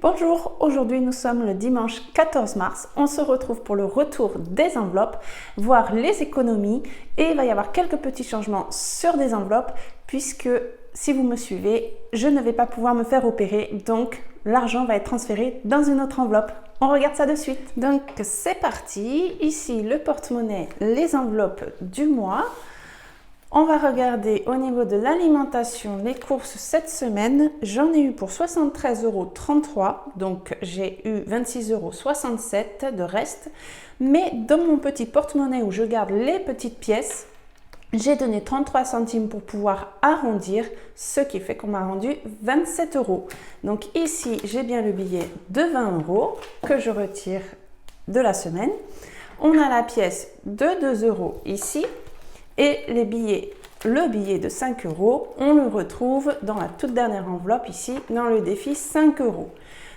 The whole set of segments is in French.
Bonjour, aujourd'hui nous sommes le dimanche 14 mars, on se retrouve pour le retour des enveloppes, voir les économies et il va y avoir quelques petits changements sur des enveloppes puisque si vous me suivez, je ne vais pas pouvoir me faire opérer donc l'argent va être transféré dans une autre enveloppe. On regarde ça de suite. Donc c'est parti, ici le porte-monnaie, les enveloppes du mois. On va regarder au niveau de l'alimentation, les courses cette semaine. J'en ai eu pour 73,33 €, donc j'ai eu 26,67 € de reste. Mais dans mon petit porte-monnaie où je garde les petites pièces, j'ai donné 33 centimes pour pouvoir arrondir, ce qui fait qu'on m'a rendu 27 €. Donc ici, j'ai bien le billet de 20 € que je retire de la semaine. On a la pièce de 2 € ici. Et le billet de 5 €, on le retrouve dans la toute dernière enveloppe ici, dans le défi 5 €.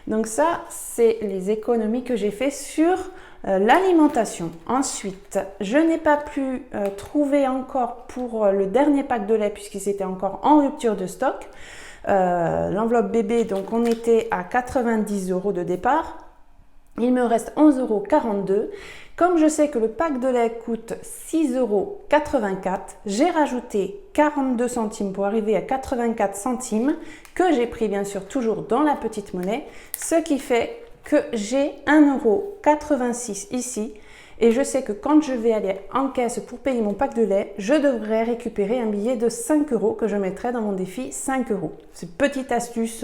Donc ça, c'est les économies que j'ai fait sur l'alimentation. Ensuite, je n'ai pas pu trouver encore pour le dernier pack de lait puisqu'ils étaient encore en rupture de stock. L'enveloppe bébé, donc on était à 90 € de départ. Il me reste 11,42 €. Comme je sais que le pack de lait coûte 6,84 €, j'ai rajouté 42 centimes pour arriver à 84 centimes que j'ai pris bien sûr toujours dans la petite monnaie, ce qui fait que j'ai 1,86 € ici. Et je sais que quand je vais aller en caisse pour payer mon pack de lait, je devrais récupérer un billet de 5 € que je mettrai dans mon défi 5 €. C'est une petite astuce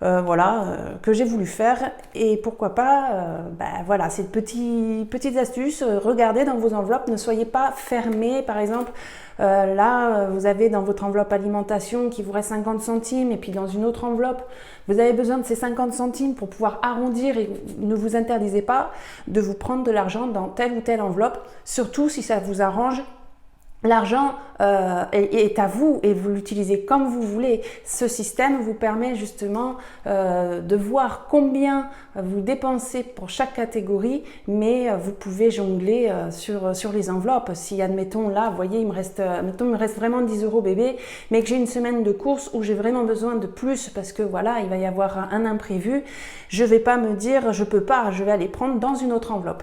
que j'ai voulu faire et pourquoi pas, voilà, c'est une petite astuce. Regardez dans vos enveloppes, ne soyez pas fermés. Par exemple, là, vous avez dans votre enveloppe alimentation qui vous reste 50 centimes et puis dans une autre enveloppe, vous avez besoin de ces 50 centimes pour pouvoir arrondir et ne vous interdisez pas de vous prendre de l'argent dans telle ou telle enveloppe, surtout si ça vous arrange. L'argent est à vous et vous l'utilisez comme vous voulez. Ce système vous permet justement de voir combien vous dépensez pour chaque catégorie, mais vous pouvez jongler sur les enveloppes. Si, admettons, là, vous voyez, il me reste vraiment 10 € bébé, mais que j'ai une semaine de course où j'ai vraiment besoin de plus parce que voilà, il va y avoir un imprévu, je ne vais pas me dire je peux pas, je vais aller prendre dans une autre enveloppe.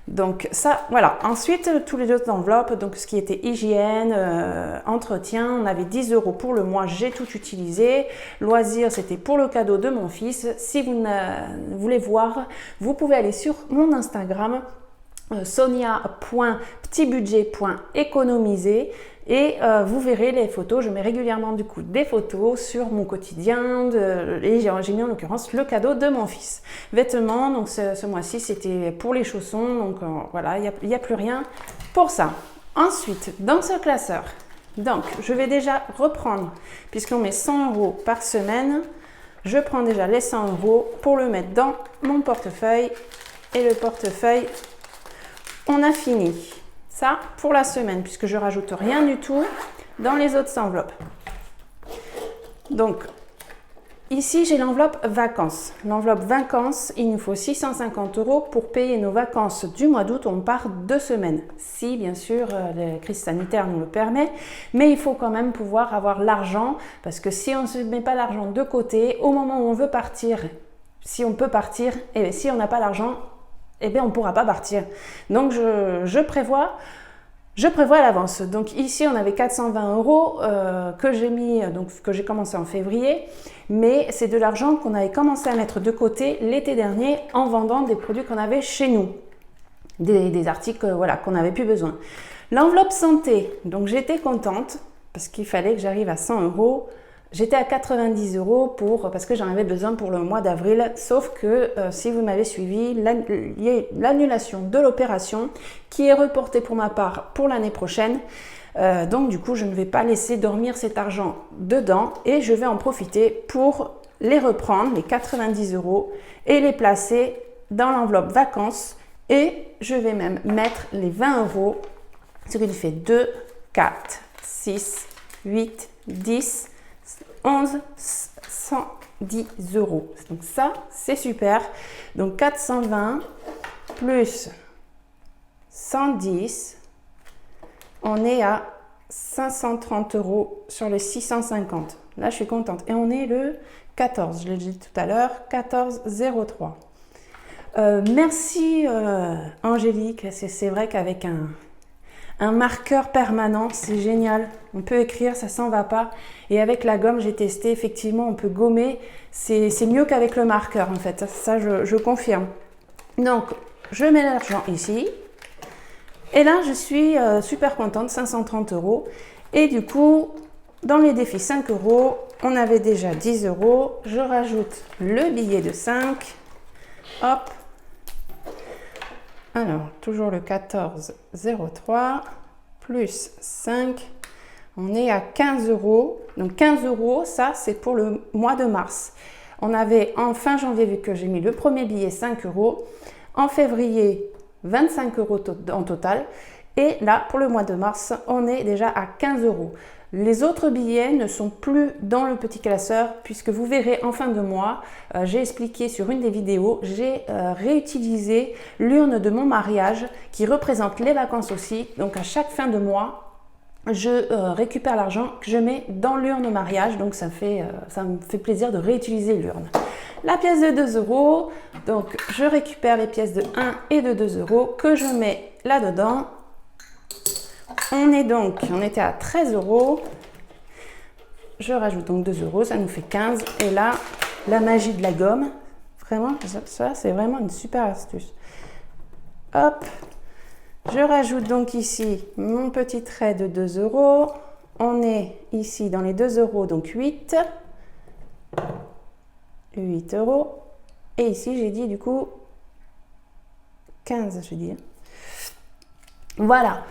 Donc ça, voilà. Ensuite, tous les autres enveloppes, donc ce qui était hygiène, entretien, on avait 10 € pour le mois, j'ai tout utilisé. Loisirs, c'était pour le cadeau de mon fils. Si vous voulez voir, vous pouvez aller sur mon Instagram, sonia.petitbudget.économiser et vous verrez les photos. Je mets régulièrement du coup des photos sur mon quotidien et j'ai mis en l'occurrence le cadeau de mon fils. Vêtements, donc ce mois-ci c'était pour les chaussons, donc voilà, il n'y a plus rien pour ça. Ensuite, dans ce classeur, donc je vais déjà reprendre, puisqu'on met 100 € par semaine, je prends déjà les 100 € pour le mettre dans mon portefeuille et le portefeuille, on a fini. Ça pour la semaine, puisque je rajoute rien du tout dans les autres enveloppes. Donc, ici, j'ai l'enveloppe vacances. L'enveloppe vacances, il nous faut 650 € pour payer nos vacances du mois d'août. On part 2 semaines. Si, bien sûr, la crise sanitaire nous le permet. Mais il faut quand même pouvoir avoir l'argent, parce que si on ne se met pas l'argent de côté, au moment où on veut partir, si on peut partir, et si on n'a pas l'argent, eh bien, on ne pourra pas partir. Donc, je prévois à l'avance. Donc, ici, on avait 420 € que j'ai mis, donc que j'ai commencé en février. Mais c'est de l'argent qu'on avait commencé à mettre de côté l'été dernier en vendant des produits qu'on avait chez nous. Des articles voilà, qu'on n'avait plus besoin. L'enveloppe santé, donc j'étais contente parce qu'il fallait que j'arrive à 100 €. J'étais à 90 € parce que j'en avais besoin pour le mois d'avril, sauf que si vous m'avez suivi, il y a l'annulation de l'opération qui est reportée pour ma part pour l'année prochaine. Donc du coup, je ne vais pas laisser dormir cet argent dedans et je vais en profiter pour les reprendre, les 90 € et les placer dans l'enveloppe vacances et je vais même mettre les 20 €, ce qui fait 2, 4, 6, 8, 10, 11, 110 €. Donc ça, c'est super. Donc 420 plus 110, on est à 530 € sur les 650. Là, je suis contente. Et on est le 14, je l'ai dit tout à l'heure, 14,03. Merci Angélique, c'est vrai qu'avec un marqueur permanent, c'est génial. On peut écrire, ça s'en va pas. Et avec la gomme, j'ai testé, effectivement, on peut gommer. C'est mieux qu'avec le marqueur, en fait. Ça, je confirme. Donc, je mets l'argent ici. Et là, je suis super contente, 530 €. Et du coup, dans les défis 5 €, on avait déjà 10 €. Je rajoute le billet de 5. Hop. Alors, toujours le 14,03 plus 5, on est à 15 €. Donc 15 €, ça c'est pour le mois de mars. On avait en fin janvier, vu que j'ai mis le premier billet, 5 €. En février, 25 € en total. Et là, pour le mois de mars, on est déjà à 15 €. Les autres billets ne sont plus dans le petit classeur puisque vous verrez en fin de mois, j'ai expliqué sur une des vidéos, j'ai réutilisé l'urne de mon mariage qui représente les vacances aussi. Donc à chaque fin de mois, je récupère l'argent que je mets dans l'urne mariage. Donc ça me fait plaisir de réutiliser l'urne. La pièce de 2 €, donc je récupère les pièces de 1 et de 2 € que je mets là-dedans. On était à 13 €. Je rajoute donc 2 €, ça nous fait 15. Et là, la magie de la gomme, vraiment, ça c'est vraiment une super astuce. Hop, je rajoute donc ici mon petit trait de 2 €. On est ici dans les 2 €, donc 8. 8 €. Et ici, j'ai dit du coup 15, je dis. Voilà.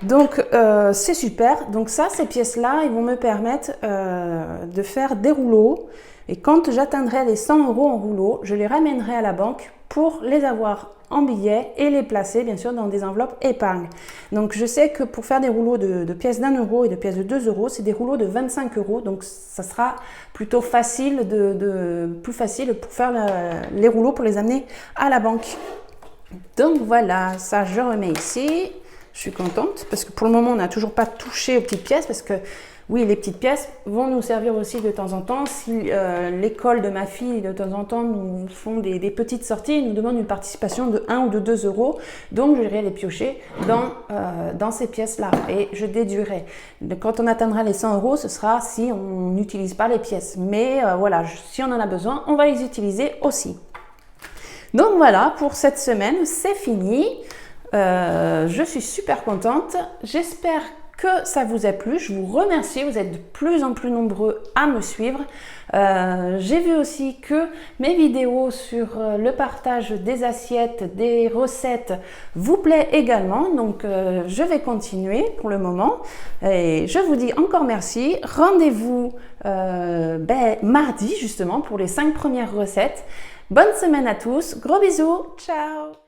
Donc c'est super. Donc ça, ces pièces-là, ils vont me permettre de faire des rouleaux. Et quand j'atteindrai les 100 € en rouleau, je les ramènerai à la banque pour les avoir en billets et les placer bien sûr dans des enveloppes épargne. Donc je sais que pour faire des rouleaux de pièces d'1 € et de pièces de 2 €, c'est des rouleaux de 25 €. Donc ça sera plutôt facile, plus facile pour faire les rouleaux pour les amener à la banque. Donc voilà, ça je remets ici. Je suis contente parce que pour le moment, on n'a toujours pas touché aux petites pièces parce que oui, les petites pièces vont nous servir aussi de temps en temps. Si l'école de ma fille, de temps en temps, nous font des petites sorties, ils nous demandent une participation de 1 ou de 2 €. Donc, je vais les piocher dans ces pièces-là et je déduirai. Quand on atteindra les 100 €, ce sera si on n'utilise pas les pièces. Mais voilà, si on en a besoin, on va les utiliser aussi. Donc voilà, pour cette semaine, c'est fini. Je suis super contente. J'espère que ça vous a plu. Je vous remercie. Vous êtes de plus en plus nombreux à me suivre. J'ai vu aussi que mes vidéos sur le partage des assiettes, des recettes vous plaît également. Donc, je vais continuer pour le moment. Et je vous dis encore merci. Rendez-vous mardi justement pour les 5 premières recettes. Bonne semaine à tous. Gros bisous. Ciao.